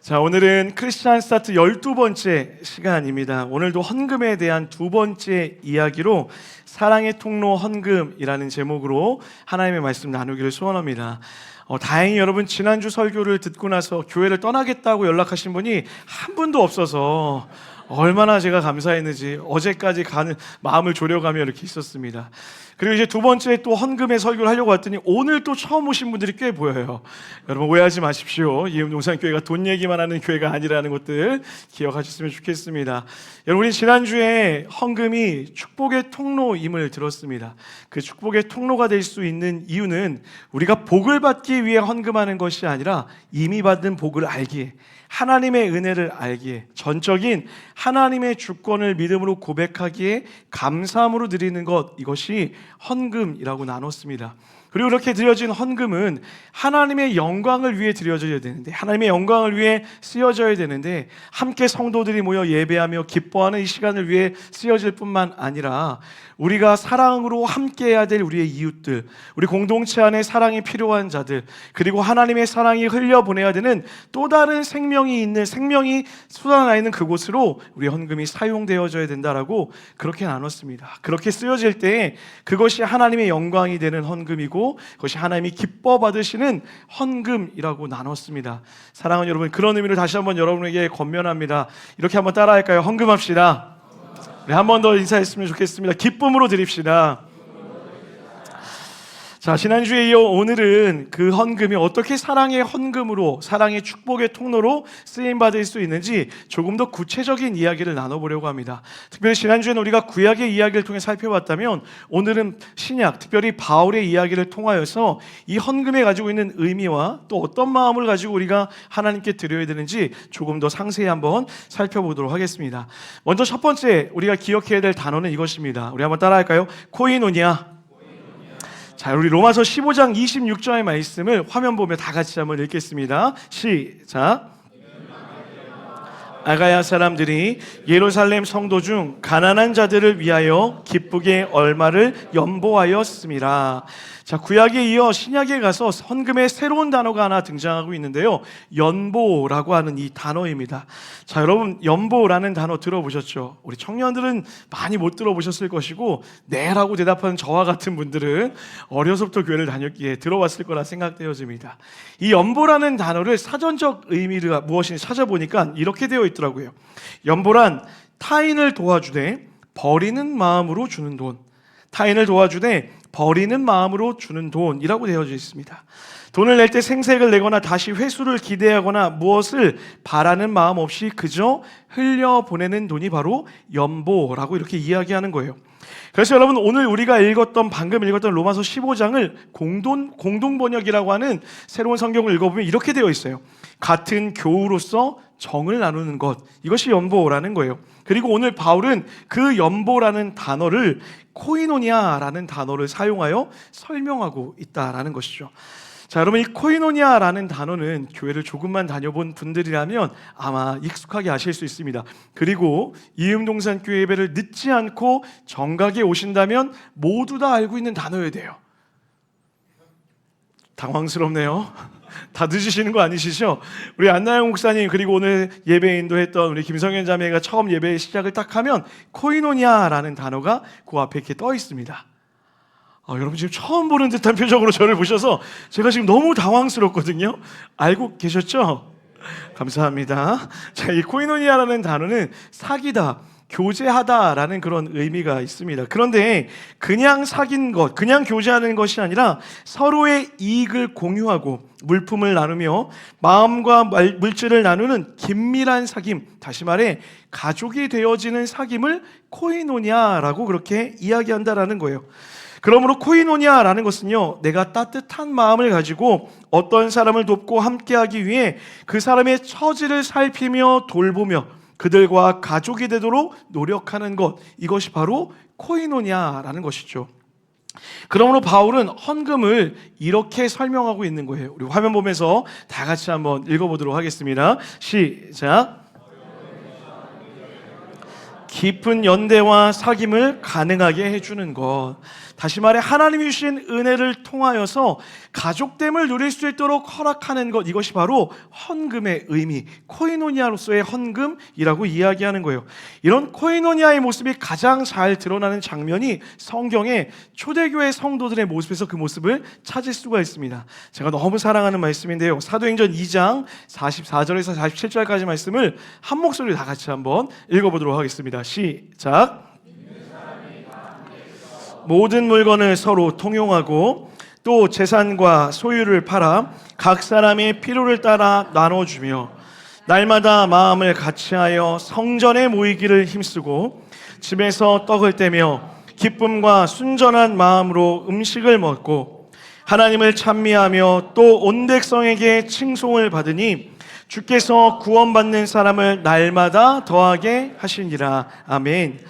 자, 오늘은 크리스찬 스타트 12번째 시간입니다. 오늘도 헌금에 대한 두 번째 이야기로 사랑의 통로 헌금이라는 제목으로 하나님의 말씀 나누기를 소원합니다. 다행히 여러분 지난주 설교를 듣고 나서 교회를 떠나겠다고 연락하신 분이 한 분도 없어서 얼마나 제가 감사했는지 어제까지 가는 마음을 졸여가며 이렇게 있었습니다. 그리고 이제 두 번째 또 헌금의 설교를 하려고 왔더니 오늘 또 처음 오신 분들이 꽤 보여요. 여러분 오해하지 마십시오. 이음동산교회가 돈 얘기만 하는 교회가 아니라는 것들 기억하셨으면 좋겠습니다. 여러분 우리 지난주에 헌금이 축복의 통로임을 들었습니다. 그 축복의 통로가 될 수 있는 이유는 우리가 복을 받기 위해 헌금하는 것이 아니라 이미 받은 복을 알기에, 하나님의 은혜를 알기에, 전적인 하나님의 주권을 믿음으로 고백하기에 감사함으로 드리는 것, 이것이 헌금이라고 나눴습니다. 그리고 이렇게 드려진 헌금은 하나님의 영광을 위해 드려져야 되는데, 하나님의 영광을 위해 쓰여져야 되는데, 함께 성도들이 모여 예배하며 기뻐하는 이 시간을 위해 쓰여질 뿐만 아니라 우리가 사랑으로 함께해야 될 우리의 이웃들, 우리 공동체 안에 사랑이 필요한 자들, 그리고 하나님의 사랑이 흘려보내야 되는 또 다른 생명이 있는, 생명이 쏟아나 있는 그곳으로 우리 헌금이 사용되어져야 된다라고 그렇게 나눴습니다. 그렇게 쓰여질 때 그것이 하나님의 영광이 되는 헌금이고, 그것이 하나님이 기뻐 받으시는 헌금이라고 나눴습니다. 사랑하는 여러분, 그런 의미로 다시 한번 여러분에게 권면합니다. 이렇게 한번 따라할까요? 헌금합시다. 우리 한 번 더 인사했으면 좋겠습니다. 기쁨으로 드립시다. 자, 지난주에 이어 오늘은 그 헌금이 어떻게 사랑의 헌금으로, 사랑의 축복의 통로로 쓰임받을 수 있는지 조금 더 구체적인 이야기를 나눠보려고 합니다. 특별히 지난주에는 우리가 구약의 이야기를 통해 살펴봤다면 오늘은 신약, 특별히 바울의 이야기를 통하여서 이 헌금에 가지고 있는 의미와 또 어떤 마음을 가지고 우리가 하나님께 드려야 되는지 조금 더 상세히 한번 살펴보도록 하겠습니다. 먼저 첫 번째 우리가 기억해야 될 단어는 이것입니다. 우리 한번 따라할까요? 코이노니아. 자, 우리 로마서 15장 26절의 말씀을 화면 보며 다 같이 한번 읽겠습니다. 시작. 아가야 사람들이 예루살렘 성도 중 가난한 자들을 위하여 기쁘게 얼마를 연보하였음이라. 자, 구약에 이어 신약에 가서 헌금의 새로운 단어가 하나 등장하고 있는데요, 연보라고 하는 이 단어입니다. 자, 여러분 연보라는 단어 들어보셨죠? 우리 청년들은 많이 못 들어보셨을 것이고, 네라고 대답하는 저와 같은 분들은 어려서부터 교회를 다녔기에 들어봤을 거라 생각되어집니다. 이 연보라는 단어를 사전적 의미가 무엇인지 찾아보니까 이렇게 되어 있더라고요. 연보란 타인을 도와주되 버리는 마음으로 주는 돈, 타인을 도와주되 버리는 마음으로 주는 돈이라고 되어져 있습니다. 돈을 낼 때 생색을 내거나 다시 회수를 기대하거나 무엇을 바라는 마음 없이 그저 흘려보내는 돈이 바로 연보라고 이렇게 이야기하는 거예요. 그래서 여러분 오늘 우리가 방금 읽었던 로마서 15장을 공동 번역이라고 하는 새로운 성경을 읽어보면 이렇게 되어 있어요. 같은 교우로서 정을 나누는 것, 이것이 연보라는 거예요. 그리고 오늘 바울은 그 연보라는 단어를 코이노니아라는 단어를 사용하여 설명하고 있다라는 것이죠. 자, 여러분 이 코이노니아라는 단어는 교회를 조금만 다녀본 분들이라면 아마 익숙하게 아실 수 있습니다. 그리고 이음동산 교회 예배를 늦지 않고 정각에 오신다면 모두 다 알고 있는 단어여야 돼요. 당황스럽네요. 다 늦으시는 거 아니시죠? 우리 안나영 목사님, 그리고 오늘 예배 인도했던 우리 김성현 자매가 처음 예배 시작을 딱 하면 코이노니아라는 단어가 그 앞에 이렇게 떠 있습니다. 여러분 지금 처음 보는 듯한 표정으로 저를 보셔서 제가 지금 너무 당황스럽거든요. 알고 계셨죠? 감사합니다. 자, 이 코이노니아라는 단어는 사귀다, 교제하다라는 그런 의미가 있습니다. 그런데 그냥 사귄 것, 그냥 교제하는 것이 아니라 서로의 이익을 공유하고 물품을 나누며 마음과 물질을 나누는 긴밀한 사귐, 다시 말해 가족이 되어지는 사귐을 코이노니아라고 그렇게 이야기한다라는 거예요. 그러므로 코이노니아라는 것은요, 내가 따뜻한 마음을 가지고 어떤 사람을 돕고 함께하기 위해 그 사람의 처지를 살피며 돌보며 그들과 가족이 되도록 노력하는 것, 이것이 바로 코이노니아라는 것이죠. 그러므로 바울은 헌금을 이렇게 설명하고 있는 거예요. 우리 화면 보면서 다 같이 한번 읽어보도록 하겠습니다. 시작. 깊은 연대와 사귐을 가능하게 해주는 것. 다시 말해 하나님이 주신 은혜를 통하여서 가족됨을 누릴 수 있도록 허락하는 것, 이것이 바로 헌금의 의미, 코이노니아로서의 헌금이라고 이야기하는 거예요. 이런 코이노니아의 모습이 가장 잘 드러나는 장면이 성경의 초대교회 성도들의 모습에서 그 모습을 찾을 수가 있습니다. 제가 너무 사랑하는 말씀인데요, 사도행전 2장 44절에서 47절까지 말씀을 한 목소리로 다 같이 한번 읽어보도록 하겠습니다. 시작. 모든 물건을 서로 통용하고 또 재산과 소유를 팔아 각 사람의 필요를 따라 나눠주며 날마다 마음을 같이하여 성전에 모이기를 힘쓰고 집에서 떡을 떼며 기쁨과 순전한 마음으로 음식을 먹고 하나님을 찬미하며 또 온 백성에게 칭송을 받으니 주께서 구원받는 사람을 날마다 더하게 하시니라. 아멘.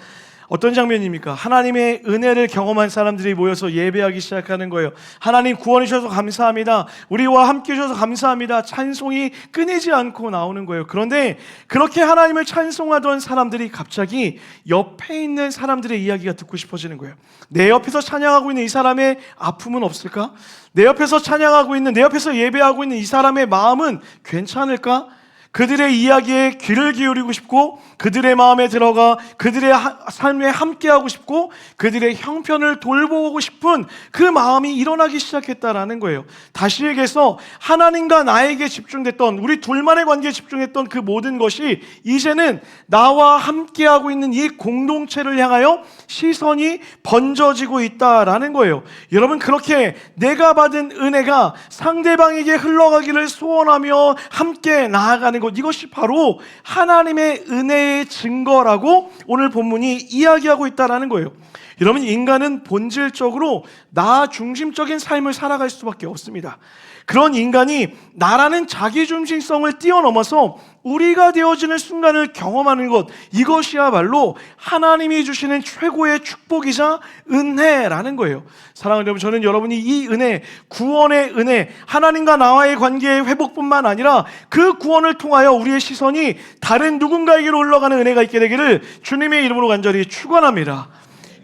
어떤 장면입니까? 하나님의 은혜를 경험한 사람들이 모여서 예배하기 시작하는 거예요. 하나님 구원해 주셔서 감사합니다. 우리와 함께 해주셔서 감사합니다. 찬송이 끊이지 않고 나오는 거예요. 그런데 그렇게 하나님을 찬송하던 사람들이 갑자기 옆에 있는 사람들의 이야기가 듣고 싶어지는 거예요. 내 옆에서 찬양하고 있는 이 사람의 아픔은 없을까? 내 옆에서 찬양하고 있는, 내 옆에서 예배하고 있는 이 사람의 마음은 괜찮을까? 그들의 이야기에 귀를 기울이고 싶고 그들의 마음에 들어가 그들의 삶에 함께하고 싶고 그들의 형편을 돌보고 싶은 그 마음이 일어나기 시작했다라는 거예요. 다시 얘기해서 하나님과 나에게 집중됐던, 우리 둘만의 관계에 집중했던 그 모든 것이 이제는 나와 함께하고 있는 이 공동체를 향하여 시선이 번져지고 있다라는 거예요. 여러분, 그렇게 내가 받은 은혜가 상대방에게 흘러가기를 소원하며 함께 나아가는 것, 이것이 바로 하나님의 은혜의 증거라고 오늘 본문이 이야기하고 있다는 거예요. 여러분, 인간은 본질적으로 나 중심적인 삶을 살아갈 수밖에 없습니다. 그런 인간이 나라는 자기중심성을 뛰어넘어서 우리가 되어지는 순간을 경험하는 것, 이것이야말로 하나님이 주시는 최고의 축복이자 은혜라는 거예요. 사랑하는 여러분, 저는 여러분이 이 은혜, 구원의 은혜, 하나님과 나와의 관계의 회복뿐만 아니라 그 구원을 통하여 우리의 시선이 다른 누군가에게로 흘러가는 은혜가 있게 되기를 주님의 이름으로 간절히 축원합니다.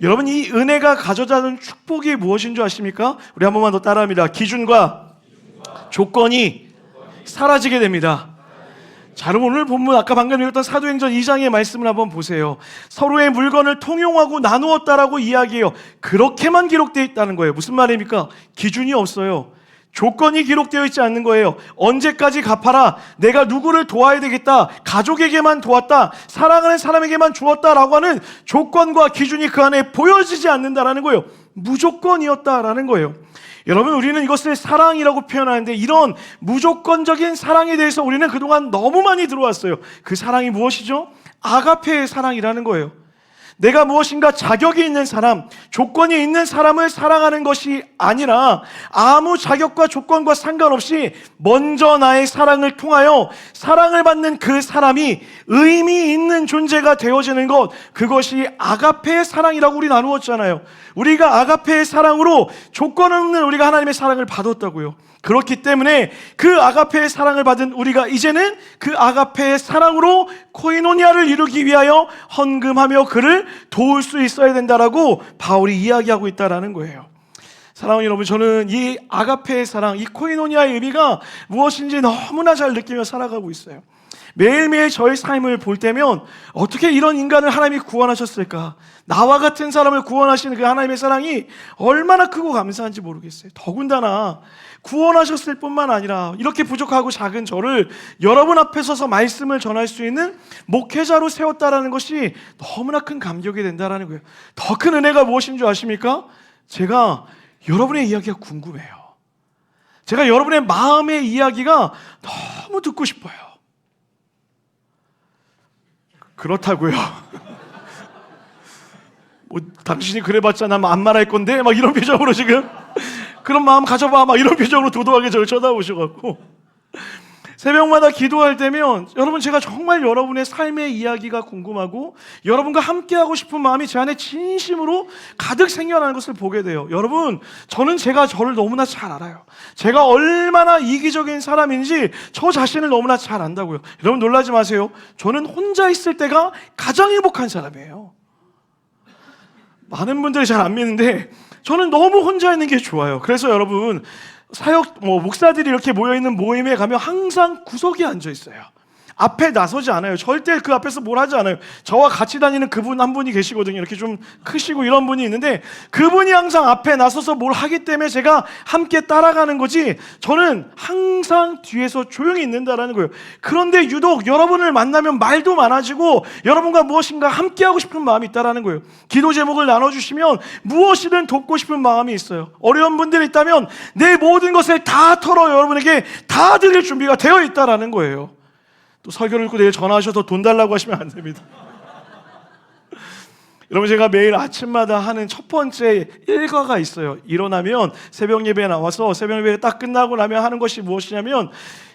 여러분, 이 은혜가 가져다 준 축복이 무엇인 줄 아십니까? 우리 한 번만 더 따라합니다. 기준과 조건이 사라지게 됩니다. 자, 여러분, 오늘 본문 아까 방금 읽었던 사도행전 2장의 말씀을 한번 보세요. 서로의 물건을 통용하고 나누었다라고 이야기해요. 그렇게만 기록되어 있다는 거예요. 무슨 말입니까? 기준이 없어요. 조건이 기록되어 있지 않는 거예요. 언제까지 갚아라, 내가 누구를 도와야 되겠다, 가족에게만 도왔다, 사랑하는 사람에게만 주었다라고 하는 조건과 기준이 그 안에 보여지지 않는다라는 거예요. 무조건이었다라는 거예요. 여러분, 우리는 이것을 사랑이라고 표현하는데 이런 무조건적인 사랑에 대해서 우리는 그동안 너무 많이 들어왔어요. 그 사랑이 무엇이죠? 아가페의 사랑이라는 거예요. 내가 무엇인가 자격이 있는 사람, 조건이 있는 사람을 사랑하는 것이 아니라 아무 자격과 조건과 상관없이 먼저 나의 사랑을 통하여 사랑을 받는 그 사람이 의미 있는 존재가 되어지는 것, 그것이 아가페의 사랑이라고 우리 나누었잖아요. 우리가 아가페의 사랑으로 조건 없는 우리가 하나님의 사랑을 받았다고요. 그렇기 때문에 그 아가페의 사랑을 받은 우리가 이제는 그 아가페의 사랑으로 코이노니아를 이루기 위하여 헌금하며 그를 도울 수 있어야 된다라고 바울이 이야기하고 있다라는 거예요. 사랑하는 여러분, 저는 이 아가페의 사랑, 이 코이노니아의 의미가 무엇인지 너무나 잘 느끼며 살아가고 있어요. 매일매일 저의 삶을 볼 때면 어떻게 이런 인간을 하나님이 구원하셨을까? 나와 같은 사람을 구원하시는 그 하나님의 사랑이 얼마나 크고 감사한지 모르겠어요. 더군다나 구원하셨을 뿐만 아니라 이렇게 부족하고 작은 저를 여러분 앞에 서서 말씀을 전할 수 있는 목회자로 세웠다라는 것이 너무나 큰 감격이 된다라는 거예요. 더 큰 은혜가 무엇인 줄 아십니까? 제가 여러분의 이야기가 궁금해요. 제가 여러분의 마음의 이야기가 너무 듣고 싶어요. 그렇다고요. 뭐 당신이 그래봤자 난 안 말할 건데 막 이런 표정으로 지금 그런 마음 가져봐 막 이런 표정으로 도도하게 저를 쳐다보셔갖고 새벽마다 기도할 때면 여러분, 제가 정말 여러분의 삶의 이야기가 궁금하고 여러분과 함께하고 싶은 마음이 제 안에 진심으로 가득 생겨나는 것을 보게 돼요. 여러분, 저는 제가 저를 너무나 잘 알아요. 제가 얼마나 이기적인 사람인지 저 자신을 너무나 잘 안다고요. 여러분, 놀라지 마세요. 저는 혼자 있을 때가 가장 행복한 사람이에요. 많은 분들이 잘 안 믿는데 저는 너무 혼자 있는 게 좋아요. 그래서 여러분, 사역 목사들이 이렇게 모여 있는 모임에 가면 항상 구석에 앉아 있어요. 앞에 나서지 않아요. 절대 그 앞에서 뭘 하지 않아요. 저와 같이 다니는 그분 한 분이 계시거든요. 이렇게 좀 크시고 이런 분이 있는데, 그분이 항상 앞에 나서서 뭘 하기 때문에 제가 함께 따라가는 거지, 저는 항상 뒤에서 조용히 있는다라는 거예요. 그런데 유독 여러분을 만나면 말도 많아지고 여러분과 무엇인가 함께하고 싶은 마음이 있다라는 거예요. 기도 제목을 나눠주시면 무엇이든 돕고 싶은 마음이 있어요. 어려운 분들이 있다면 내 모든 것을 다 털어 여러분에게 다 드릴 준비가 되어 있다라는 거예요. 또 설교를 듣고 내일 전화하셔서 돈 달라고 하시면 안 됩니다. 여러분, 제가 매일 아침마다 하는 첫 번째 일과가 있어요. 일어나면 새벽 예배에 나와서 새벽 예배가 딱 끝나고 나면 하는 것이 무엇이냐면,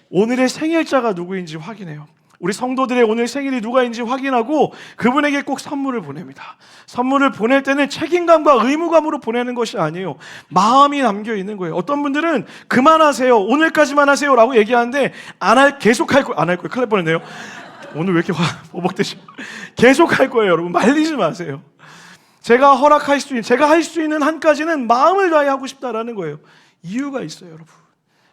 오늘의 생일자가 누구인지 확인해요. 우리 성도들의 오늘 생일이 누가인지 확인하고 그분에게 꼭 선물을 보냅니다. 선물을 보낼 때는 책임감과 의무감으로 보내는 것이 아니에요. 마음이 담겨 있는 거예요. 어떤 분들은 그만하세요, 오늘까지만 하세요 라고 얘기하는데 계속 할 거예요. 안 할 거예요. 큰일 날 뻔했네요. 오늘 왜 이렇게 버벅대시? 계속 할 거예요. 여러분, 말리지 마세요. 제가 허락할 수 있는, 제가 할 수 있는 한까지는 마음을 다해 하고 싶다라는 거예요. 이유가 있어요, 여러분.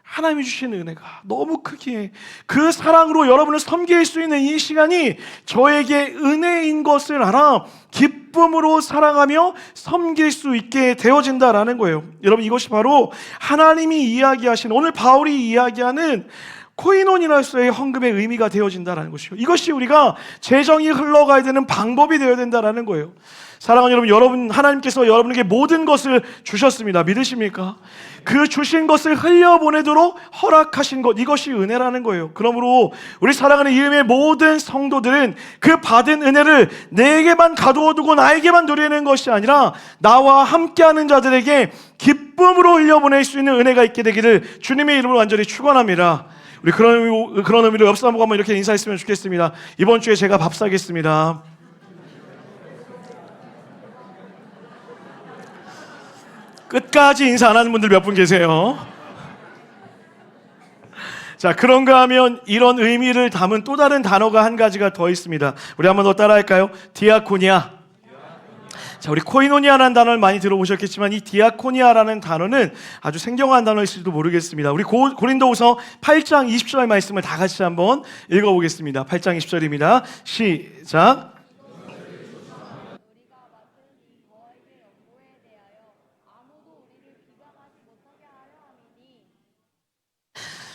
하나님이 주신 은혜가 너무 크기에 그 사랑으로 여러분을 섬길 수 있는 이 시간이 저에게 은혜인 것을 알아 기쁨으로 사랑하며 섬길 수 있게 되어진다라는 거예요. 여러분, 이것이 바로 하나님이 이야기하신, 오늘 바울이 이야기하는 코이노니아로서의 헌금의 의미가 되어진다는 것이요. 이것이 우리가 재정이 흘러가야 되는 방법이 되어야 된다는 거예요. 사랑하는 여러분, 하나님께서 여러분에게 모든 것을 주셨습니다. 믿으십니까? 그 주신 것을 흘려보내도록 허락하신 것, 이것이 은혜라는 거예요. 그러므로 우리 사랑하는 이음의 모든 성도들은 그 받은 은혜를 내게만 가두어두고 나에게만 누리는 것이 아니라 나와 함께하는 자들에게 기쁨으로 흘려보낼 수 있는 은혜가 있게 되기를 주님의 이름으로 완전히 축원합니다. 우리 그런 의미로 옆 사람하고 한번 이렇게 인사했으면 좋겠습니다. 이번 주에 제가 밥 사겠습니다. 끝까지 인사 안 하는 분들 몇 분 계세요? 자, 그런가 하면 이런 의미를 담은 또 다른 단어가 한 가지가 더 있습니다. 우리 한번 더 따라할까요? 디아코니아. 자, 우리 코이노니아라는 단어를 많이 들어보셨겠지만 이 디아코니아라는 단어는 아주 생경한 단어일지도 모르겠습니다. 우리 고린도후서 8장 20절 말씀을 다 같이 한번 읽어보겠습니다. 8장 20절입니다. 시작.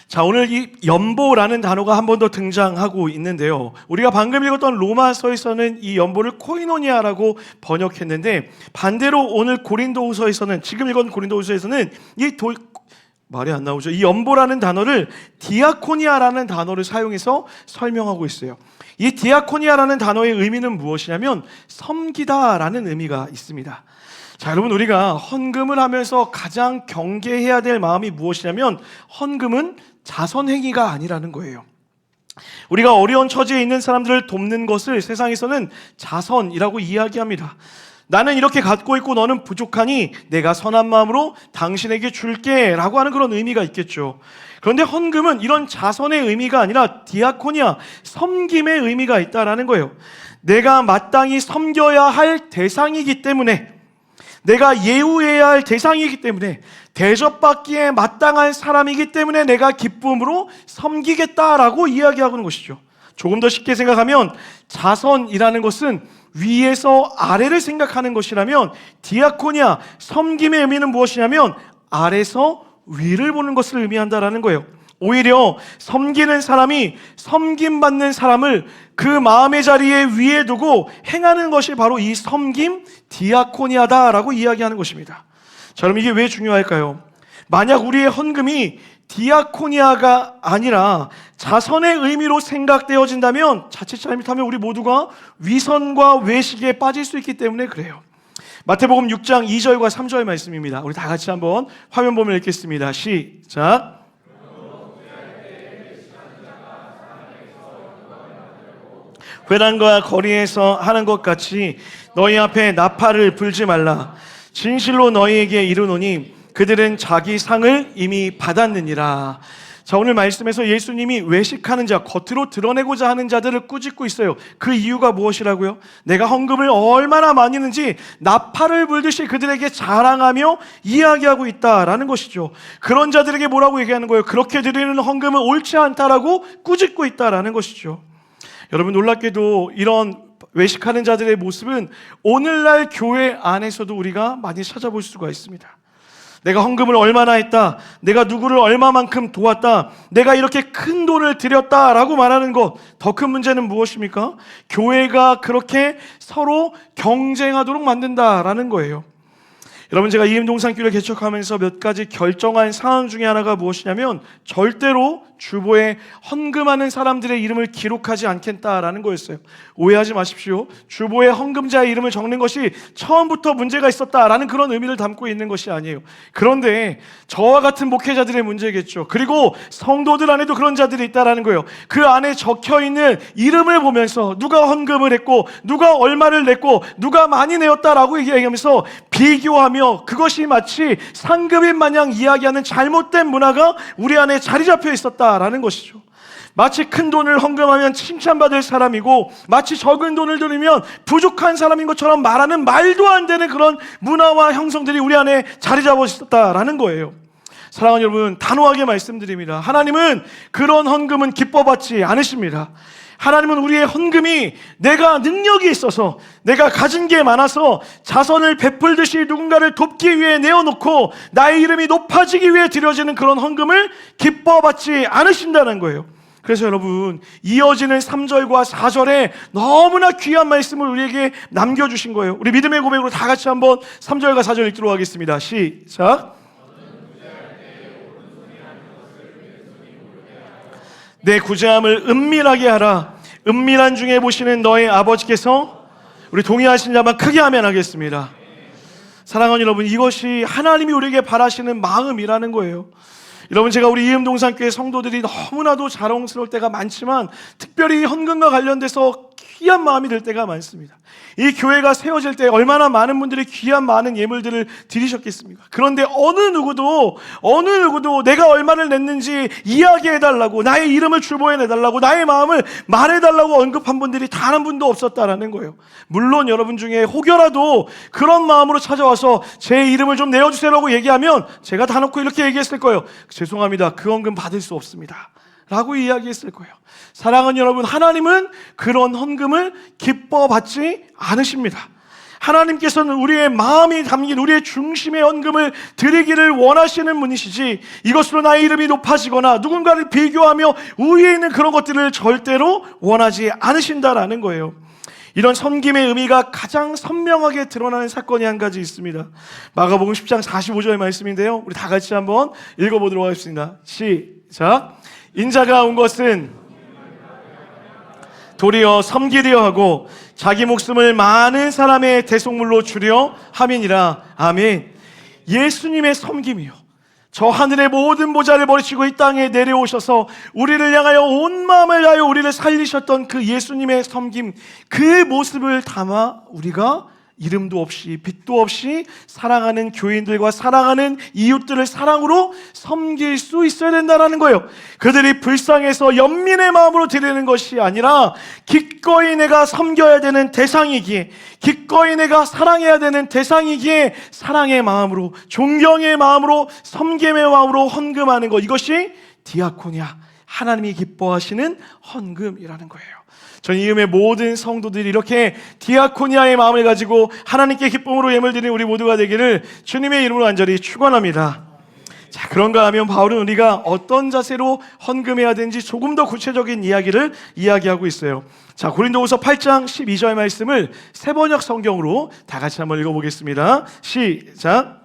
자, 오늘 이 연보라는 단어가 한 번 더 등장하고 있는데요. 우리가 방금 읽었던 로마서에서는 이 연보를 코이노니아라고 번역했는데, 반대로 오늘 고린도후서에서는, 지금 읽은 고린도후서에서는 말이 안 나오죠. 이 연보라는 단어를 디아코니아라는 단어를 사용해서 설명하고 있어요. 이 디아코니아라는 단어의 의미는 무엇이냐면 섬기다라는 의미가 있습니다. 자, 여러분, 우리가 헌금을 하면서 가장 경계해야 될 마음이 무엇이냐면 헌금은 자선행위가 아니라는 거예요. 우리가 어려운 처지에 있는 사람들을 돕는 것을 세상에서는 자선이라고 이야기합니다. 나는 이렇게 갖고 있고 너는 부족하니 내가 선한 마음으로 당신에게 줄게 라고 하는 그런 의미가 있겠죠. 그런데 헌금은 이런 자선의 의미가 아니라 디아코니아, 섬김의 의미가 있다는 거예요. 내가 마땅히 섬겨야 할 대상이기 때문에, 내가 예우해야 할 대상이기 때문에, 대접받기에 마땅한 사람이기 때문에 내가 기쁨으로 섬기겠다라고 이야기하는 것이죠. 조금 더 쉽게 생각하면 자선이라는 것은 위에서 아래를 생각하는 것이라면, 디아코니아, 섬김의 의미는 무엇이냐면 아래서 위를 보는 것을 의미한다라는 거예요. 오히려 섬기는 사람이 섬김받는 사람을 그 마음의 자리에 위에 두고 행하는 것이 바로 이 섬김, 디아코니아다라고 이야기하는 것입니다. 자, 그럼 이게 왜 중요할까요? 만약 우리의 헌금이 디아코니아가 아니라 자선의 의미로 생각되어진다면 자칫 잘못하면 우리 모두가 위선과 외식에 빠질 수 있기 때문에 그래요. 마태복음 6장 2절과 3절 말씀입니다. 우리 다 같이 한번 화면 보면 읽겠습니다. 시작. 회당과 거리에서 하는 것 같이 너희 앞에 나팔을 불지 말라. 진실로 너희에게 이르노니 그들은 자기 상을 이미 받았느니라. 자, 오늘 말씀에서 예수님이 외식하는 자, 겉으로 드러내고자 하는 자들을 꾸짖고 있어요. 그 이유가 무엇이라고요? 내가 헌금을 얼마나 많이 했는지 나팔을 불듯이 그들에게 자랑하며 이야기하고 있다라는 것이죠. 그런 자들에게 뭐라고 얘기하는 거예요? 그렇게 드리는 헌금은 옳지 않다라고 꾸짖고 있다라는 것이죠. 여러분, 놀랍게도 이런 외식하는 자들의 모습은 오늘날 교회 안에서도 우리가 많이 찾아볼 수가 있습니다. 내가 헌금을 얼마나 했다, 내가 누구를 얼마만큼 도왔다, 내가 이렇게 큰 돈을 들였다라고 말하는 것, 더 큰 문제는 무엇입니까? 교회가 그렇게 서로 경쟁하도록 만든다라는 거예요. 여러분, 제가 이음동산교회를 개척하면서 몇 가지 결정한 상황 중에 하나가 무엇이냐면 절대로 주보에 헌금하는 사람들의 이름을 기록하지 않겠다라는 거였어요. 오해하지 마십시오. 주보에 헌금자의 이름을 적는 것이 처음부터 문제가 있었다라는 그런 의미를 담고 있는 것이 아니에요. 그런데 저와 같은 목회자들의 문제겠죠. 그리고 성도들 안에도 그런 자들이 있다라는 거예요. 그 안에 적혀있는 이름을 보면서 누가 헌금을 했고 누가 얼마를 냈고 누가 많이 내었다라고 얘기하면서 비교하며 그것이 마치 상급인 마냥 이야기하는 잘못된 문화가 우리 안에 자리 잡혀 있었다라는 것이죠. 마치 큰 돈을 헌금하면 칭찬받을 사람이고 마치 적은 돈을 들이면 부족한 사람인 것처럼 말하는 말도 안 되는 그런 문화와 형성들이 우리 안에 자리 잡아 있었다라는 거예요. 사랑하는 여러분, 단호하게 말씀드립니다. 하나님은 그런 헌금은 기뻐받지 않으십니다. 하나님은 우리의 헌금이 내가 능력이 있어서 내가 가진 게 많아서 자선을 베풀듯이 누군가를 돕기 위해 내어놓고 나의 이름이 높아지기 위해 드려지는 그런 헌금을 기뻐받지 않으신다는 거예요. 그래서 여러분, 이어지는 3절과 4절에 너무나 귀한 말씀을 우리에게 남겨주신 거예요. 우리 믿음의 고백으로 다 같이 한번 3절과 4절 읽도록 하겠습니다. 시작. 내 구제함을 은밀하게 하라. 은밀한 중에 보시는 너의 아버지께서, 우리 동의하신 자만 크게 하면 하겠습니다. 사랑하는 여러분, 이것이 하나님이 우리에게 바라시는 마음이라는 거예요. 여러분, 제가 우리 이음동산교회 성도들이 너무나도 자랑스러울 때가 많지만 특별히 헌금과 관련돼서 귀한 마음이 들 때가 많습니다. 이 교회가 세워질 때 얼마나 많은 분들이 귀한 많은 예물들을 드리셨겠습니까? 그런데 어느 누구도 내가 얼마를 냈는지 이야기해달라고, 나의 이름을 주보에 내달라고, 나의 마음을 말해달라고 언급한 분들이 단 한 분도 없었다라는 거예요. 물론 여러분 중에 혹여라도 그런 마음으로 찾아와서 제 이름을 좀 내어주세요라고 얘기하면 제가 다 놓고 이렇게 얘기했을 거예요. 죄송합니다, 그 헌금 받을 수 없습니다 라고 이야기했을 거예요. 사랑하는 여러분, 하나님은 그런 헌금을 기뻐받지 않으십니다. 하나님께서는 우리의 마음이 담긴 우리의 중심의 헌금을 드리기를 원하시는 분이시지, 이것으로 나의 이름이 높아지거나 누군가를 비교하며 우위에 있는 그런 것들을 절대로 원하지 않으신다라는 거예요. 이런 섬김의 의미가 가장 선명하게 드러나는 사건이 한 가지 있습니다. 마가복음 10장 45절 말씀인데요, 우리 다 같이 한번 읽어보도록 하겠습니다. 시작. 인자가 온 것은 도리어 섬기려 하고 자기 목숨을 많은 사람의 대속물로 주려 함이니라. 아멘. 예수님의 섬김이요, 저 하늘의 모든 보좌를 버리시고 이 땅에 내려오셔서 우리를 향하여 온 마음을 다하여 우리를 살리셨던 그 예수님의 섬김, 그 모습을 담아 우리가 이름도 없이 빛도 없이 사랑하는 교인들과 사랑하는 이웃들을 사랑으로 섬길 수 있어야 된다는 거예요. 그들이 불쌍해서 연민의 마음으로 드리는 것이 아니라 기꺼이 내가 섬겨야 되는 대상이기에, 기꺼이 내가 사랑해야 되는 대상이기에 사랑의 마음으로, 존경의 마음으로, 섬김의 마음으로 헌금하는 것, 이것이 디아코니아, 하나님이 기뻐하시는 헌금이라는 거예요. 전 이음의 모든 성도들이 이렇게 디아코니아의 마음을 가지고 하나님께 기쁨으로 예물 드리는 우리 모두가 되기를 주님의 이름으로 간절히 축원합니다. 자, 그런가 하면 바울은 우리가 어떤 자세로 헌금해야 되는지 조금 더 구체적인 이야기를 이야기하고 있어요. 자, 고린도후서 8장 12절 말씀을 새번역 성경으로 다 같이 한번 읽어보겠습니다. 시작.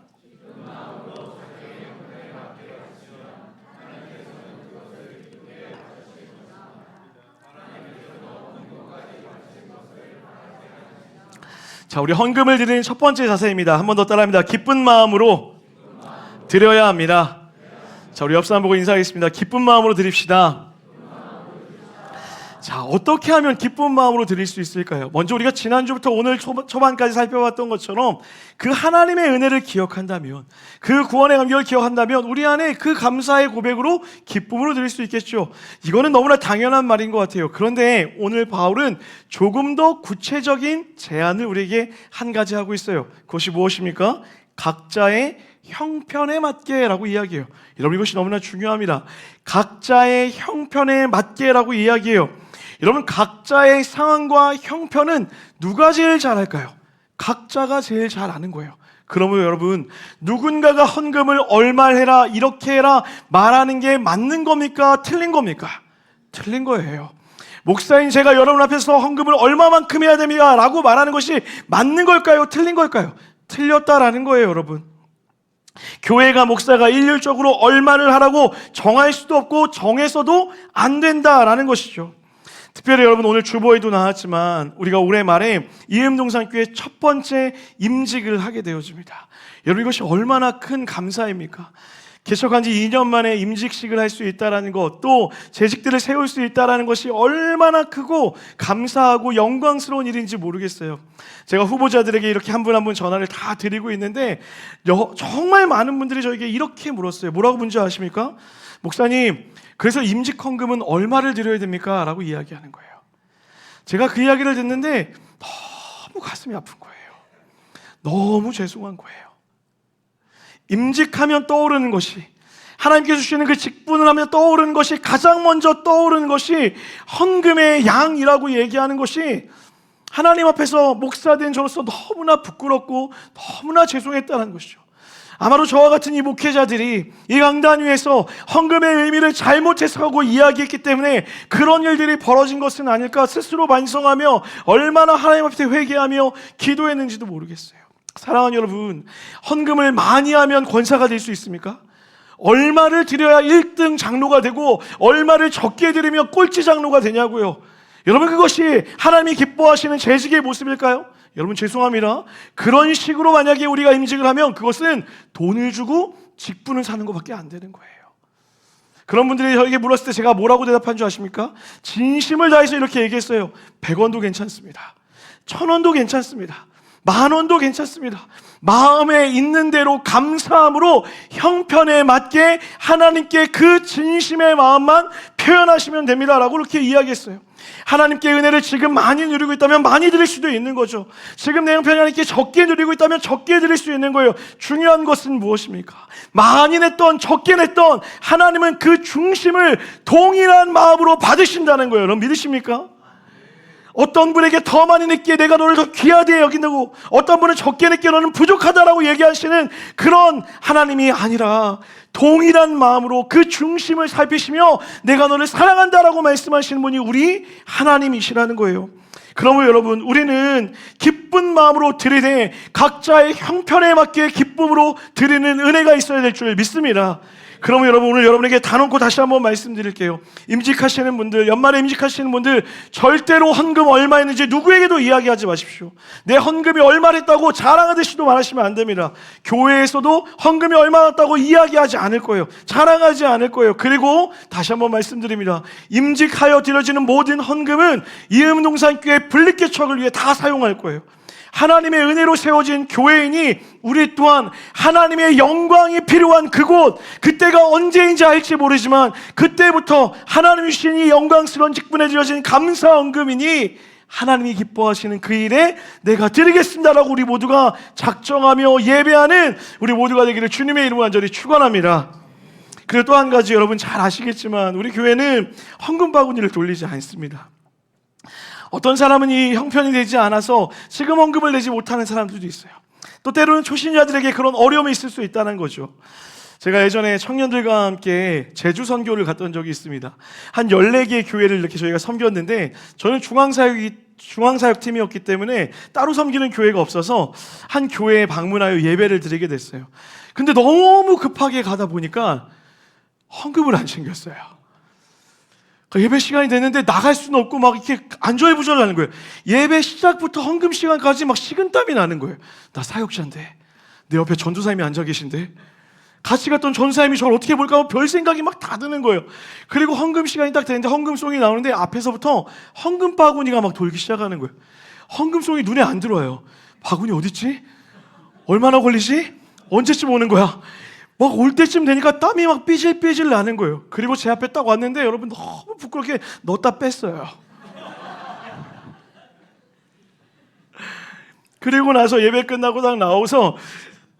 자, 우리 헌금을 드리는 첫 번째 자세입니다. 한 번 더 따라합니다. 기쁜 마음으로 드려야 합니다. 자, 우리 옆 사람 보고 인사하겠습니다. 기쁜 마음으로 드립시다. 자, 어떻게 하면 기쁜 마음으로 드릴 수 있을까요? 먼저 우리가 지난주부터 오늘 초반까지 살펴봤던 것처럼 그 하나님의 은혜를 기억한다면, 그 구원의 감격을 기억한다면 우리 안에 그 감사의 고백으로 기쁨으로 드릴 수 있겠죠. 이거는 너무나 당연한 말인 것 같아요. 그런데 오늘 바울은 조금 더 구체적인 제안을 우리에게 한 가지 하고 있어요. 그것이 무엇입니까? 각자의 형편에 맞게라고 이야기해요. 여러분, 이것이 너무나 중요합니다. 각자의 형편에 맞게라고 이야기해요. 여러분, 각자의 상황과 형편은 누가 제일 잘할까요? 각자가 제일 잘 아는 거예요. 그러면 여러분, 누군가가 헌금을 얼마 해라, 이렇게 해라 말하는 게 맞는 겁니까? 틀린 겁니까? 틀린 거예요. 목사인 제가 여러분 앞에서 헌금을 얼마만큼 해야 됩니다 라고 말하는 것이 맞는 걸까요? 틀린 걸까요? 틀렸다라는 거예요, 여러분. 교회가, 목사가 일률적으로 얼마를 하라고 정할 수도 없고 정해서도 안 된다라는 것이죠. 특별히 여러분, 오늘 주보에도 나왔지만 우리가 올해 말에 이음동산교회 첫 번째 임직을 하게 되어집니다. 여러분, 이것이 얼마나 큰 감사입니까? 개척한 지 2년 만에 임직식을 할 수 있다는 것, 또 재직들을 세울 수 있다는 것이 얼마나 크고 감사하고 영광스러운 일인지 모르겠어요. 제가 후보자들에게 이렇게 한 분 한 분 전화를 다 드리고 있는데 정말 많은 분들이 저에게 이렇게 물었어요. 뭐라고 문제 아십니까? 목사님, 그래서 임직 헌금은 얼마를 드려야 됩니까? 라고 이야기하는 거예요. 제가 그 이야기를 듣는데 너무 가슴이 아픈 거예요. 너무 죄송한 거예요. 임직하면 떠오르는 것이, 하나님께서 주시는 그 직분을 하면 떠오르는 것이, 가장 먼저 떠오르는 것이 헌금의 양이라고 얘기하는 것이 하나님 앞에서 목사된 저로서 너무나 부끄럽고 너무나 죄송했다는 것이죠. 아마도 저와 같은 이 목회자들이 이 강단 위에서 헌금의 의미를 잘못 해석하고 이야기했기 때문에 그런 일들이 벌어진 것은 아닐까 스스로 반성하며 얼마나 하나님 앞에 회개하며 기도했는지도 모르겠어요. 사랑하는 여러분, 헌금을 많이 하면 권사가 될 수 있습니까? 얼마를 드려야 1등 장로가 되고 얼마를 적게 드리면 꼴찌 장로가 되냐고요. 여러분, 그것이 하나님이 기뻐하시는 재직의 모습일까요? 여러분, 죄송합니다. 그런 식으로 만약에 우리가 임직을 하면 그것은 돈을 주고 직분을 사는 것밖에 안 되는 거예요. 그런 분들이 저에게 물었을 때 제가 뭐라고 대답한 줄 아십니까? 진심을 다해서 이렇게 얘기했어요. 100원도 괜찮습니다. 1000원도 괜찮습니다. 10,000원도 괜찮습니다. 마음에 있는 대로 감사함으로 형편에 맞게 하나님께 그 진심의 마음만 표현하시면 됩니다 라고 그렇게 이야기했어요. 하나님께 은혜를 지금 많이 누리고 있다면 많이 드릴 수도 있는 거죠. 지금 내 형편이 하나님께 적게 누리고 있다면 적게 드릴 수 있는 거예요. 중요한 것은 무엇입니까? 많이 냈던 적게 냈던 하나님은 그 중심을 동일한 마음으로 받으신다는 거예요. 여러분, 믿으십니까? 어떤 분에게 더 많이 냈기에 내가 너를 더 귀하게 여긴다고, 어떤 분은 적게 냈기에 너는 부족하다라고 얘기하시는 그런 하나님이 아니라 동일한 마음으로 그 중심을 살피시며 내가 너를 사랑한다라고 말씀하시는 분이 우리 하나님이시라는 거예요. 그러면 여러분, 우리는 기쁜 마음으로 드리되 각자의 형편에 맞게 기쁨으로 드리는 은혜가 있어야 될 줄 믿습니다. 그러면 여러분, 오늘 여러분에게 단언코 다시 한번 말씀드릴게요. 임직하시는 분들, 연말에 임직하시는 분들, 절대로 헌금 얼마 했는지 누구에게도 이야기하지 마십시오. 내 헌금이 얼마 했다고 자랑하듯이도 말하시면 안 됩니다. 교회에서도 헌금이 얼마 났다고 이야기하지 않을 거예요. 자랑하지 않을 거예요. 그리고 다시 한번 말씀드립니다. 임직하여 드려지는 모든 헌금은 이음동산교회 분립개척을 위해 다 사용할 거예요. 하나님의 은혜로 세워진 교회이니 우리 또한 하나님의 영광이 필요한 그곳, 그때가 언제인지 알지 모르지만 그때부터 하나님이 주신 이 영광스러운 직분에 드려진 감사 헌금이니 하나님이 기뻐하시는 그 일에 내가 드리겠습니다라고 우리 모두가 작정하며 예배하는 우리 모두가 되기를 주님의 이름으로 간절히 축원합니다. 그리고 또 한 가지, 여러분 잘 아시겠지만 우리 교회는 헌금 바구니를 돌리지 않습니다. 어떤 사람은 이 형편이 되지 않아서 지금 헌금을 내지 못하는 사람들도 있어요. 또 때로는 초신자들에게 그런 어려움이 있을 수 있다는 거죠. 제가 예전에 청년들과 함께 제주 선교를 갔던 적이 있습니다. 한 14개의 교회를 이렇게 저희가 섬겼는데, 저는 중앙사역팀이었기 때문에 따로 섬기는 교회가 없어서 한 교회에 방문하여 예배를 드리게 됐어요. 근데 너무 급하게 가다 보니까 헌금을 안 챙겼어요. 예배 시간이 됐는데 나갈 수는 없고 막 이렇게 안절부절하는 거예요. 예배 시작부터 헌금 시간까지 막 식은땀이 나는 거예요. 나 사역자인데, 내 옆에 전도사님이 앉아 계신데, 같이 갔던 전사님이 저를 어떻게 볼까 하고 별 생각이 막 다 드는 거예요. 그리고 헌금 시간이 딱 되는데 헌금송이 나오는데 앞에서부터 헌금 바구니가 막 돌기 시작하는 거예요. 헌금송이 눈에 안 들어와요. 바구니 어딨지? 얼마나 걸리지? 언제쯤 오는 거야? 막 올 때쯤 되니까 땀이 막 삐질삐질 나는 거예요. 그리고 제 앞에 딱 왔는데 여러분 너무 부끄럽게 넣었다 뺐어요. 그리고 나서 예배 끝나고 딱 나와서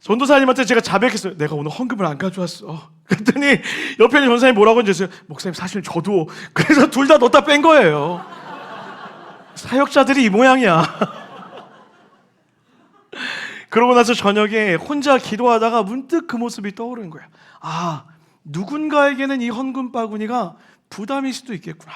전도사님한테 제가 자백했어요. 내가 오늘 헌금을 안 가져왔어. 그랬더니 옆에 있는 전사님이 뭐라고 했어요? 목사님 사실 저도. 그래서 둘 다 넣었다 뺀 거예요. 사역자들이 이 모양이야. 그러고 나서 저녁에 혼자 기도하다가 문득 그 모습이 떠오르는 거예요. 아, 누군가에게는 이 헌금 바구니가 부담일 수도 있겠구나.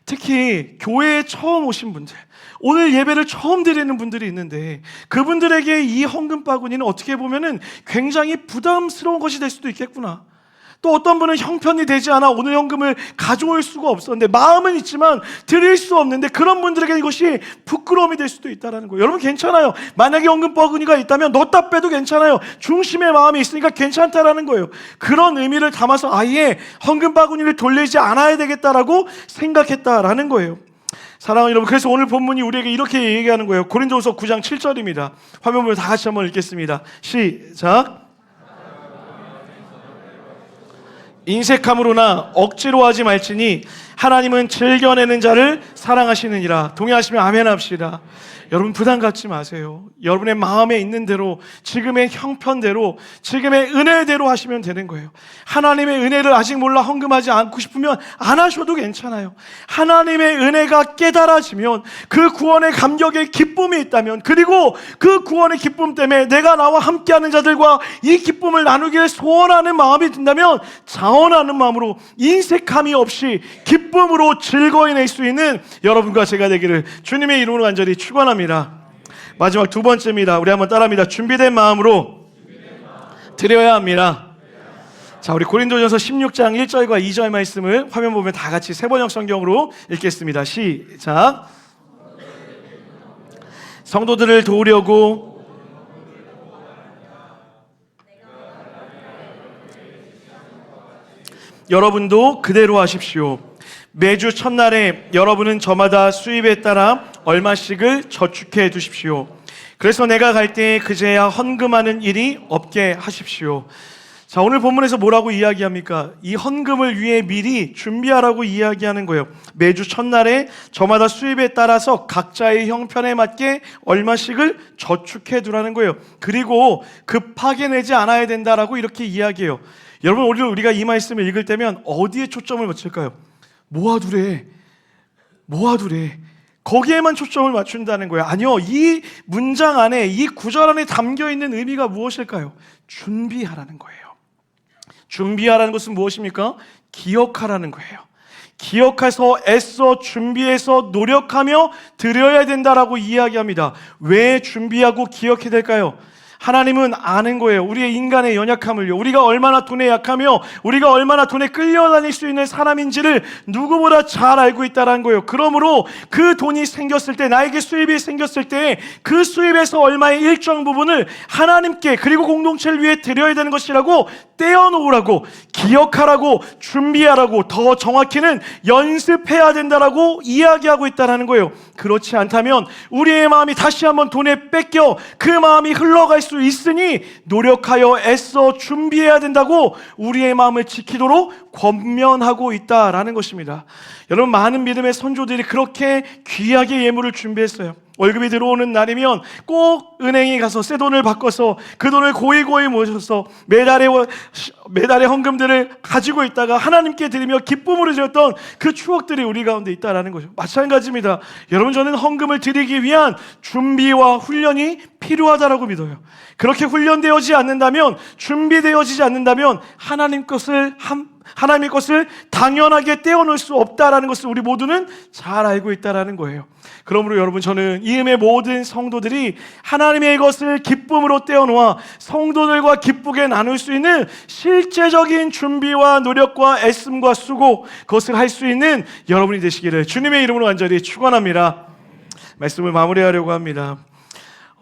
특히 교회에 처음 오신 분들, 오늘 예배를 처음 드리는 분들이 있는데 그분들에게 이 헌금 바구니는 어떻게 보면은 굉장히 부담스러운 것이 될 수도 있겠구나. 또 어떤 분은 형편이 되지 않아 오늘 헌금을 가져올 수가 없었는데 마음은 있지만 드릴 수 없는데 그런 분들에게 이것이 부끄러움이 될 수도 있다는 거예요. 여러분 괜찮아요. 만약에 헌금 바구니가 있다면 넣었다 빼도 괜찮아요. 중심의 마음이 있으니까 괜찮다라는 거예요. 그런 의미를 담아서 아예 헌금 바구니를 돌리지 않아야 되겠다라고 생각했다라는 거예요. 사랑하는 여러분, 그래서 오늘 본문이 우리에게 이렇게 얘기하는 거예요. 고린도후서 9장 7절입니다. 화면 보면 다 같이 한번 읽겠습니다. 시작. 인색함으로나 억지로 하지 말지니 하나님은 즐겨내는 자를 사랑하시느니라. 동의하시면 아멘 합시다. 여러분 부담 갖지 마세요. 여러분의 마음에 있는 대로, 지금의 형편대로, 지금의 은혜대로 하시면 되는 거예요. 하나님의 은혜를 아직 몰라 헌금하지 않고 싶으면 안 하셔도 괜찮아요. 하나님의 은혜가 깨달아지면, 그 구원의 감격에 기쁨이 있다면, 그리고 그 구원의 기쁨 때문에 내가 나와 함께하는 자들과 이 기쁨을 나누기를 소원하는 마음이 든다면 자원하는 마음으로 인색함이 없이 기쁨으로 즐거이 낼 수 있는 여러분과 제가 되기를 주님의 이름으로 간절히 축원합니다. 마지막 두 번째입니다. 우리 한번 따라합니다. 준비된 마음으로 드려야 합니다. 자, 우리 고린도전서 16장 1절과 2절 말씀을 화면 보면 다 같이 세번역 성경으로 읽겠습니다. 시작. 성도들을 도우려고 여러분도 그대로 하십시오. 매주 첫날에 여러분은 저마다 수입에 따라 얼마씩을 저축해 두십시오. 그래서 내가 갈 때에 그제야 헌금하는 일이 없게 하십시오. 자, 오늘 본문에서 뭐라고 이야기합니까? 이 헌금을 위해 미리 준비하라고 이야기하는 거예요. 매주 첫날에 저마다 수입에 따라서 각자의 형편에 맞게 얼마씩을 저축해 두라는 거예요. 그리고 급하게 내지 않아야 된다라고 이렇게 이야기해요. 여러분, 오늘 우리가 이 말씀을 읽을 때면 어디에 초점을 맞출까요? 모아두래. 거기에만 초점을 맞춘다는 거예요. 아니요, 이 문장 안에, 이 구절 안에 담겨있는 의미가 무엇일까요? 준비하라는 거예요. 준비하라는 것은 무엇입니까? 기억하라는 거예요. 기억해서 애써 준비해서 노력하며 드려야 된다라고 이야기합니다. 왜 준비하고 기억해야 될까요? 하나님은 아는 거예요. 우리의 인간의 연약함을요. 우리가 얼마나 돈에 약하며 우리가 얼마나 돈에 끌려다닐 수 있는 사람인지를 누구보다 잘 알고 있다는 거예요. 그러므로 그 돈이 생겼을 때, 나에게 수입이 생겼을 때 그 수입에서 얼마의 일정 부분을 하나님께 그리고 공동체를 위해 드려야 되는 것이라고 떼어놓으라고, 기억하라고, 준비하라고, 더 정확히는 연습해야 된다라고 이야기하고 있다는 거예요. 그렇지 않다면 우리의 마음이 다시 한번 돈에 뺏겨 그 마음이 흘러갈 수 있으니 노력하여 애써 준비해야 된다고 우리의 마음을 지키도록 권면하고 있다라는 것입니다. 여러분, 많은 믿음의 선조들이 그렇게 귀하게 예물을 준비했어요. 월급이 들어오는 날이면 꼭 은행에 가서 새 돈을 바꿔서 그 돈을 고이고이 모셔서 매달의 헌금들을 가지고 있다가 하나님께 드리며 기쁨으로 드렸던 그 추억들이 우리 가운데 있다라는 거죠. 마찬가지입니다. 여러분, 저는 헌금을 드리기 위한 준비와 훈련이 필요하다라고 믿어요. 그렇게 훈련되어지지 않는다면, 준비되어지지 않는다면 하나님의 것을 당연하게 떼어놓을 수 없다라는 것을 우리 모두는 잘 알고 있다라는 거예요. 그러므로 여러분, 저는 이음의 모든 성도들이 하나님의 것을 기쁨으로 떼어놓아 성도들과 기쁘게 나눌 수 있는 실제적인 준비와 노력과 애씀과 수고, 그것을 할 수 있는 여러분이 되시기를 주님의 이름으로 간절히 축원합니다. 말씀을 마무리하려고 합니다.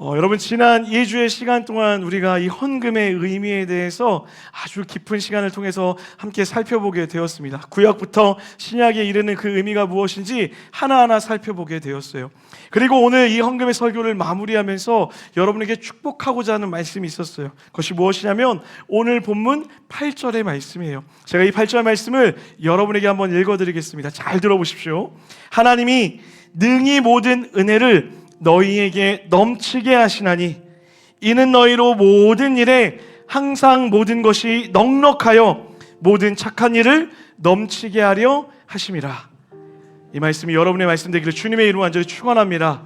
여러분 지난 2주의 시간 동안 우리가 이 헌금의 의미에 대해서 아주 깊은 시간을 통해서 함께 살펴보게 되었습니다. 구약부터 신약에 이르는 그 의미가 무엇인지 하나하나 살펴보게 되었어요. 그리고 오늘 이 헌금의 설교를 마무리하면서 여러분에게 축복하고자 하는 말씀이 있었어요. 그것이 무엇이냐면 오늘 본문 8절의 말씀이에요. 제가 이 8절 말씀을 여러분에게 한번 읽어드리겠습니다. 잘 들어보십시오. 하나님이 능히 모든 은혜를 너희에게 넘치게 하시나니 이는 너희로 모든 일에 항상 모든 것이 넉넉하여 모든 착한 일을 넘치게 하려 하심이라. 이 말씀이 여러분의 말씀 되기를 주님의 이름으로 완전히 축원합니다.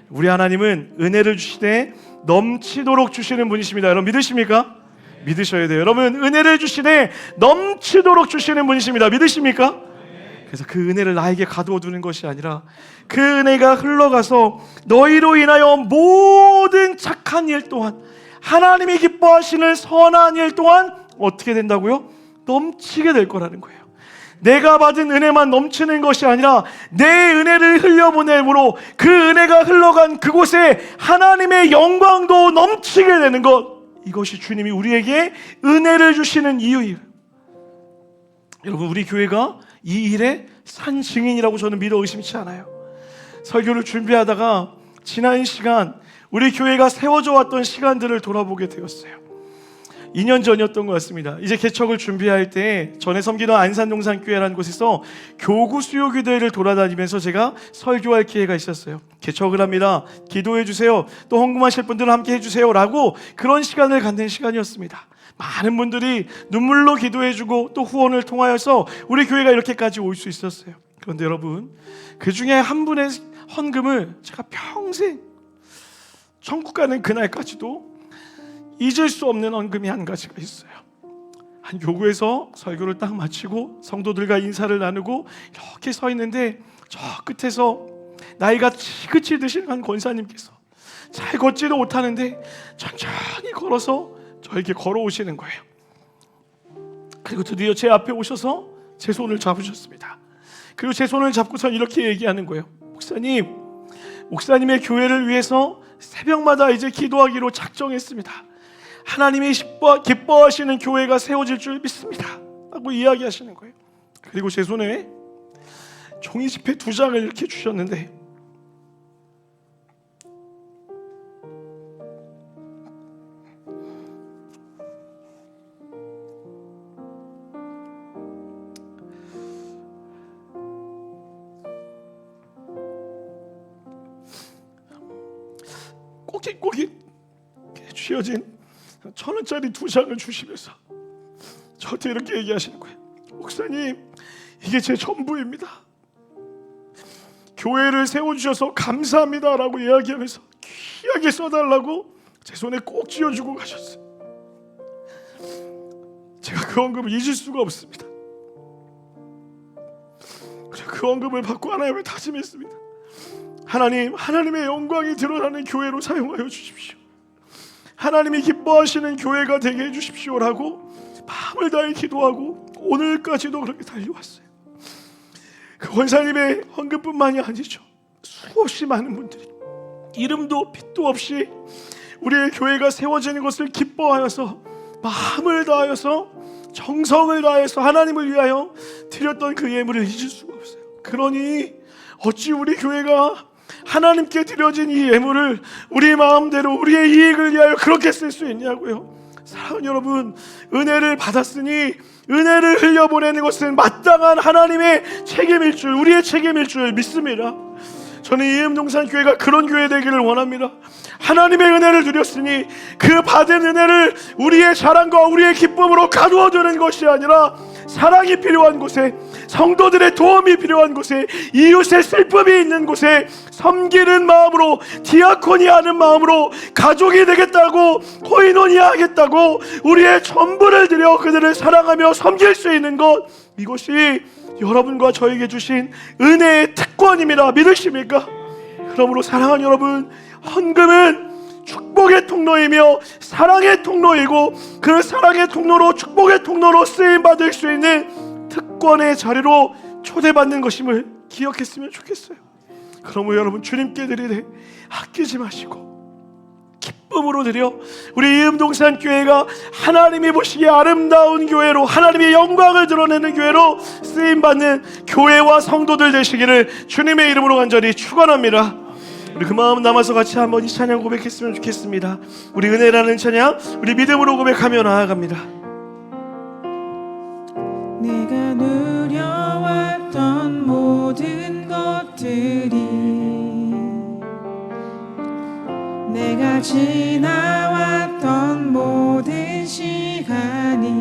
우리 하나님은 은혜를 주시되 넘치도록 주시는 분이십니다. 여러분 믿으십니까? 믿으셔야 돼요. 여러분 은혜를 주시되 넘치도록 주시는 분이십니다. 믿으십니까? 그래서 그 은혜를 나에게 가두어 두는 것이 아니라 그 은혜가 흘러가서 너희로 인하여 모든 착한 일 또한, 하나님이 기뻐하시는 선한 일 또한 어떻게 된다고요? 넘치게 될 거라는 거예요. 내가 받은 은혜만 넘치는 것이 아니라 내 은혜를 흘려보냄으로 그 은혜가 흘러간 그곳에 하나님의 영광도 넘치게 되는 것, 이것이 주님이 우리에게 은혜를 주시는 이유예요. 여러분 우리 교회가 이 일의 산 증인이라고 저는 믿어 의심치 않아요. 설교를 준비하다가 지난 시간 우리 교회가 세워져 왔던 시간들을 돌아보게 되었어요. 2년 전이었던 것 같습니다. 이제 개척을 준비할 때 전에 섬기던 안산동산교회라는 곳에서 교구 수요기도회를 돌아다니면서 제가 설교할 기회가 있었어요. 개척을 합니다. 기도해 주세요. 또 헌금하실 분들은 함께 해주세요 라고 그런 시간을 갖는 시간이었습니다. 많은 분들이 눈물로 기도해주고 또 후원을 통하여서 우리 교회가 이렇게까지 올 수 있었어요. 그런데 여러분 그 중에 한 분의 헌금을 제가 평생 천국 가는 그날까지도 잊을 수 없는 헌금이 한 가지가 있어요. 한 교구에서 설교를 딱 마치고 성도들과 인사를 나누고 이렇게 서 있는데 저 끝에서 나이가 지긋이 드신 한 권사님께서 잘 걷지도 못하는데 천천히 걸어서 저에게 걸어오시는 거예요. 그리고 드디어 제 앞에 오셔서 제 손을 잡으셨습니다. 그리고 제 손을 잡고서 이렇게 얘기하는 거예요. 목사님의 교회를 위해서 새벽마다 이제 기도하기로 작정했습니다. 하나님이 기뻐하시는 교회가 세워질 줄 믿습니다 하고 이야기하시는 거예요. 그리고 제 손에 종이지폐 2장을 이렇게 주셨는데 꼬깃꼬깃 쥐어진 1,000원짜리 2장을 주시면서 저한테 이렇게 얘기하시는 거예요. 목사님, 이게 제 전부입니다. 교회를 세워주셔서 감사합니다 라고 이야기하면서 귀하게 써달라고 제 손에 꼭 쥐어주고 가셨어요. 제가 그 헌금을 잊을 수가 없습니다. 그래서 그 헌금을 받고 하나님을 다짐했습니다. 하나님, 하나님의 영광이 드러나는 교회로 사용하여 주십시오. 하나님이 기뻐하시는 교회가 되게 해주십시오라고 마음을 다해 기도하고 오늘까지도 그렇게 달려왔어요. 그 권사님의 헌금뿐만이 아니죠. 수없이 많은 분들이 이름도 빛도 없이 우리의 교회가 세워지는 것을 기뻐하여서 마음을 다하여서 정성을 다해서 하나님을 위하여 드렸던 그 예물을 잊을 수가 없어요. 그러니 어찌 우리 교회가 하나님께 드려진 이 예물을 우리 마음대로 우리의 이익을 위하여 그렇게 쓸 수 있냐고요. 사랑하는 여러분, 은혜를 받았으니 은혜를 흘려보내는 것은 마땅한 하나님의 책임일 줄, 우리의 책임일 줄 믿습니다. 저는 이음동산 교회가 그런 교회 되기를 원합니다. 하나님의 은혜를 드렸으니 그 받은 은혜를 우리의 자랑과 우리의 기쁨으로 가두어두는 것이 아니라 사랑이 필요한 곳에, 성도들의 도움이 필요한 곳에, 이웃의 슬픔이 있는 곳에 섬기는 마음으로, 디아코니하는 마음으로 가족이 되겠다고, 코이노니아 하겠다고 우리의 전부를 들여 그들을 사랑하며 섬길 수 있는 것, 이것이 여러분과 저에게 주신 은혜의 특권입니다. 믿으십니까? 그러므로 사랑하는 여러분, 헌금은 축복의 통로이며 사랑의 통로이고 그 사랑의 통로로 축복의 통로로 쓰임받을 수 있는 특권의 자리로 초대받는 것임을 기억했으면 좋겠어요. 그러므로 여러분, 주님께 드리되 아끼지 마시고 기쁨으로 드려 우리 이음동산 교회가 하나님이 보시기에 아름다운 교회로, 하나님의 영광을 드러내는 교회로 쓰임받는 교회와 성도들 되시기를 주님의 이름으로 간절히 축원합니다. 우리 그 마음 남아서 같이 한번 이 찬양 고백했으면 좋겠습니다. 우리 은혜라는 찬양, 우리 믿음으로 고백하며 나아갑니다. 내가 누려왔던 모든 것들이, 내가 지나왔던 모든 시간이,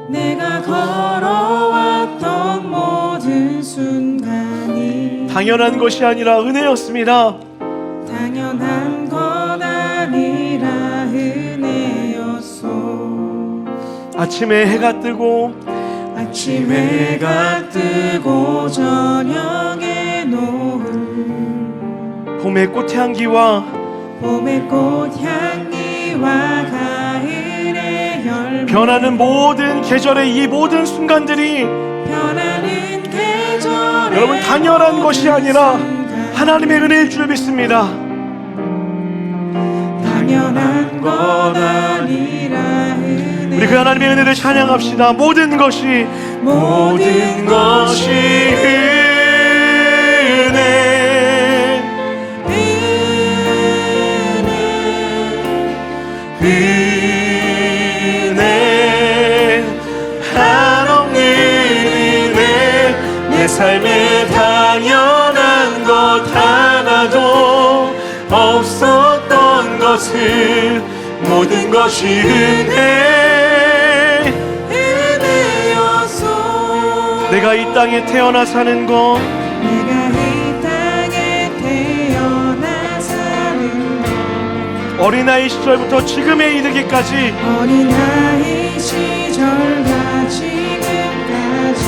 내가 걸어왔던 모든 순간이 당연한 것이 아니라 은혜였습니다. 당연한 것 아니라 은혜였소. 아침에 해가 뜨고 아침에 해가 뜨고 저녁에 노을, 봄의 꽃향기와 꽃향기와 가을의 열매, 변하는 모든 계절의 이 모든 순간들이 변하는 계절의 여러분 당연한 것이 아니라 순간, 하나님의 은혜일 줄 믿습니다. 당연한 것 아니라 은혜. 우리 그 하나님의 은혜를 찬양합시다. 모든 것이 은혜, 한없는 은혜, 내 삶에 당연한 것 하나도 없었던 것을 모든 것이 은혜였소. 내가 이 땅에 태어나 사는 것, 내가 이 땅에 태어나 사는 것, 어린아이 시절부터 지금에 이르기까지 어린아이 시절과 지금까지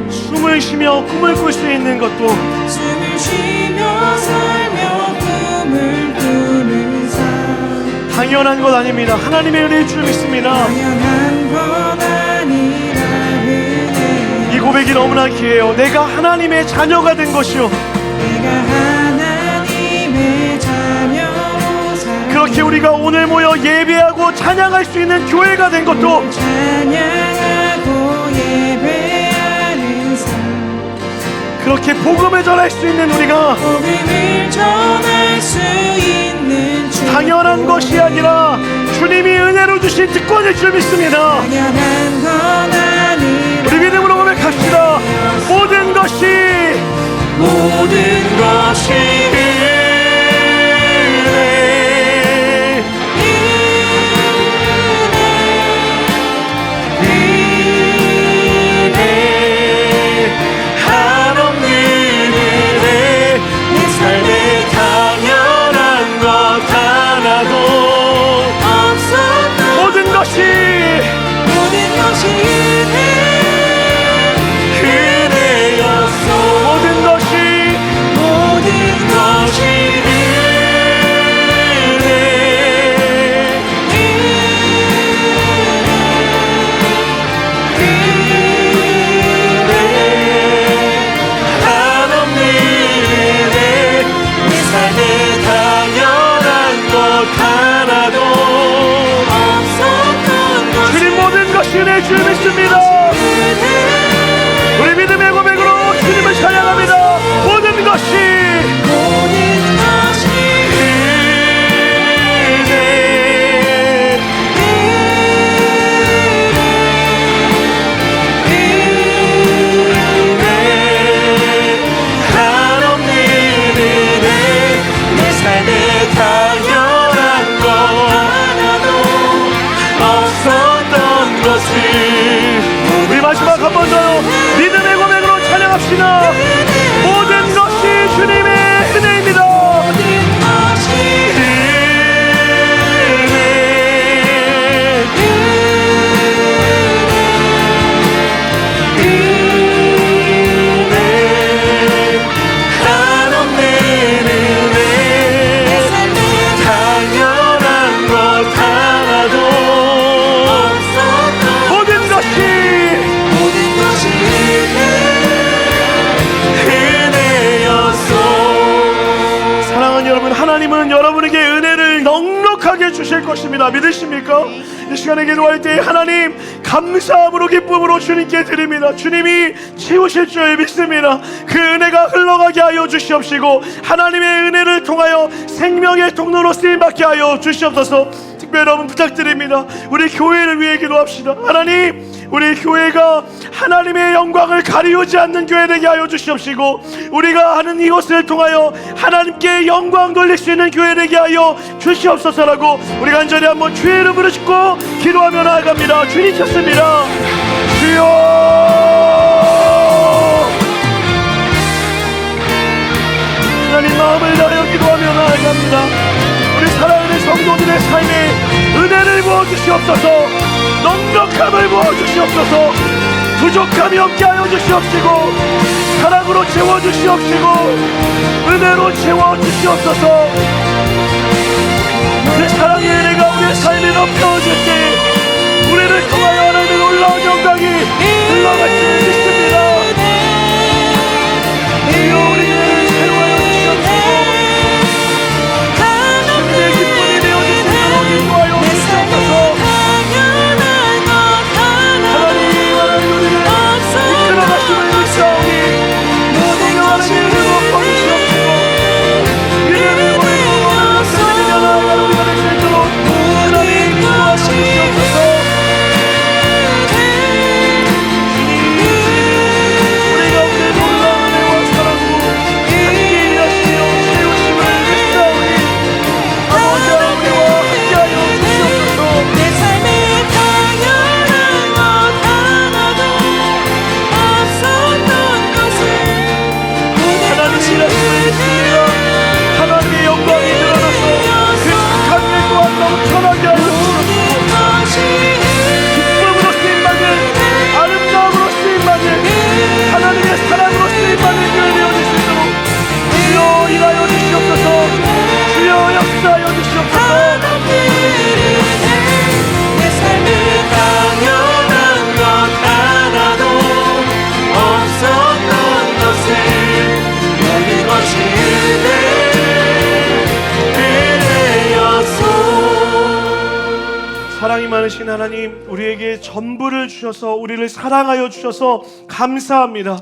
숨을 쉬며 꿈을 꿀 수 있는 것도 숨을 쉬며 살며 꿈을 꾸는 삶, 당연한 것 아닙니다. 하나님의 은혜일 줄 믿습니다. 당연한 것 아니라 은혜. 이 고백이 너무나 귀해요. 내가 하나님의 자녀가 된 것이요, 내가 하나님의 자녀로 살고, 그렇게 우리가 오늘 모여 예배하고 찬양할 수 있는 교회가 된 것도 찬양하고 예배하는 삶, 그렇게 복음을 전할 수 있는 우리가 복음을 전할 수 있는 주, 당연한 것이 아니라 주님이 은혜로 주신 특권일 줄 믿습니다. 당연한 것 아니라 우리 믿음으로 고백합시다. 모든 것이 한없는 은혜, 내 삶에 당연한 것 하나도 없었던 모든 것이 은혜였소. 모든 것이 한없는 은혜, 내 삶에 당연한 것 하나도 없었던 것, 주님 모든 것이 은혜일 줄 믿습니다. 우리 믿음의 고백으로 주님을 찬양합니다. 모든 것이 한없는 은혜, 내 삶에 당연한 것 하나도 없었던 것을. 우리 마지막 한 번 더 믿음의 고백으로 찬양합시다. 모든 것이 주님의 은혜입니다. 한없는 은혜, 당연한 것 하나도 모든 것이 은혜였소. 사랑하는 여러분, 하나님은 여러분에게 은혜를 넉넉하게 주실 것입니다. 믿으십니까? 이 시간에 기도할 때 하나님 감사함으로 기쁨으로 주님께 드립니다. 주님이 채우실 줄 믿습니다. 그 은혜가 흘러가게 하여 주시옵시고 하나님의 은혜를 통하여 생명의 통로로 쓰임받게 하여 주시옵소서. 특별히 여러분 부탁드립니다. 우리 교회를 위해 기도합시다. 하나님, 우리 교회가 하나님의 영광을 가리우지 않는 교회 되게 하여 주시옵시고 우리가 하는 이것을 통하여 하나님께 영광 돌릴 수 있는 교회 되게 하여 주시옵소서라고 우리 간절히 한번 주의 이름으로 짓고 기도하며 나아갑니다. 주님 찾습니다. 주여, 하나님 마음을 다하여 기도하며 나아갑니다. 우리 사랑하는 성도들의 삶에 은혜를 부어주시옵소서. 넉넉함을 부어주시옵소서. 부족함이 없게 하여 주시옵시고 사랑으로 채워주시옵시고 은혜로 채워주시옵소서. 그 사랑의 은혜가 우리의 삶에 넘쳐질 때 우리를 통하여 하나님의 놀라운 영광이 흘러갈 줄 믿습니다. 주여, 우리를 사용하여 주시옵시고 주님의 기쁨이 되어주시도록 인도하여 주시옵소서. 사랑이 많으신 하나님, 우리에게 전부를 주셔서 우리를 사랑하여 주셔서 감사합니다.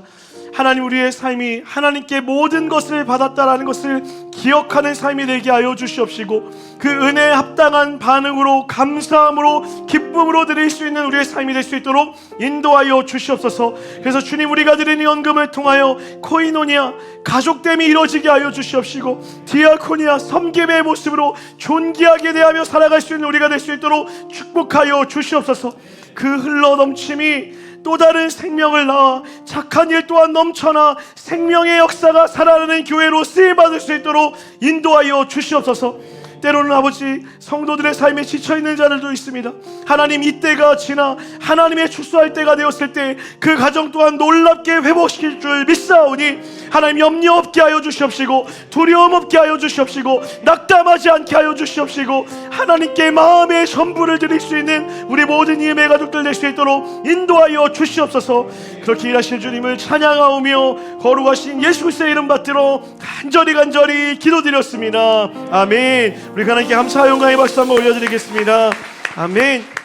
하나님, 우리의 삶이 하나님께 모든 것을 받았다라는 것을 기억하는 삶이 되게 하여 주시옵시고 그 은혜에 합당한 반응으로 감사함으로 기쁨으로 드릴 수 있는 우리의 삶이 될 수 있도록 인도하여 주시옵소서. 그래서 주님, 우리가 드리는 연금을 통하여 코이노니아 가족됨이 이루어지게 하여 주시옵시고 디아코니아 섬김의 모습으로 존귀하게 대하며 살아갈 수 있는 우리가 될 수 있도록 축복하여 주시옵소서. 그 흘러넘침이 또 다른 생명을 낳아 착한 일 또한 넘쳐나 생명의 역사가 살아나는 교회로 쓰임받을 수 있도록 인도하여 주시옵소서. 때로는 아버지, 성도들의 삶에 지쳐있는 자들도 있습니다. 하나님, 이때가 지나 하나님의 출소할 때가 되었을 때 그 가정 또한 놀랍게 회복시킬 줄 믿사오니 하나님, 염려 없게 하여 주시옵시고 두려움 없게 하여 주시옵시고 낙담하지 않게 하여 주시옵시고 하나님께 마음의 전부를 드릴 수 있는 우리 모든 이음의 가족들 될 수 있도록 인도하여 주시옵소서. 그렇게 일하실 주님을 찬양하오며 거룩하신 예수 그리스도의 이름 받들어 간절히 기도드렸습니다. 아멘. 우리 하나님께 감사와 영광의 박수 한번 올려드리겠습니다. 아멘.